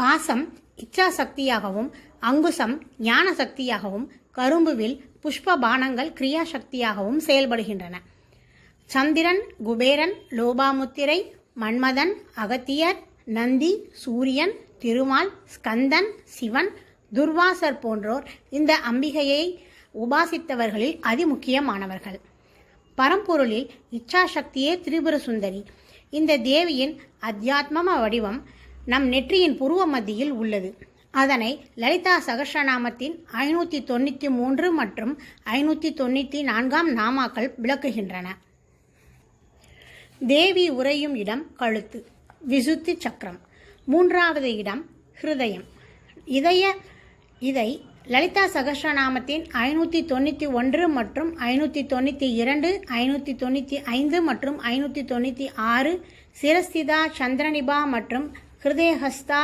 பாசம் இச்சா சக்தியாகவும், அங்குசம் ஞான சக்தியாகவும், கரும்புவில் புஷ்ப பானங்கள் கிரியா சக்தியாகவும் செயல்படுகின்றன. சந்திரன், குபேரன், லோபாமுத்திரை, மன்மதன், அகத்தியர், நந்தி, சூரியன், திருமால், ஸ்கந்தன், சிவன், துர்வாசர் போன்றோர் இந்த அம்பிகையை உபாசித்தவர்களில் அதிமுக்கியமானவர்கள். பரம்பொருளில் இச்சாசக்தியே திரிபுர சுந்தரி. இந்த தேவியின் அத்தியாத்ம வடிவம் நம் நெற்றியின் புருவ மத்தியில் உள்ளது. அதனை லலிதா சகஸ்ரநாமத்தின் 593 மற்றும் 594 நாமாக்கள் விளக்குகின்றன. தேவி உறையும் இடம் கழுத்து, விசுத்தி சக்கரம். 3வது இடம் ஹிருதயம். இதை லலிதா சகஸ்ரநாமத்தின் 591 மற்றும் 592, 595 மற்றும் 596, சிரஸ்திதா, சந்திரனிபா மற்றும் ஹிருதயஹஸ்தா,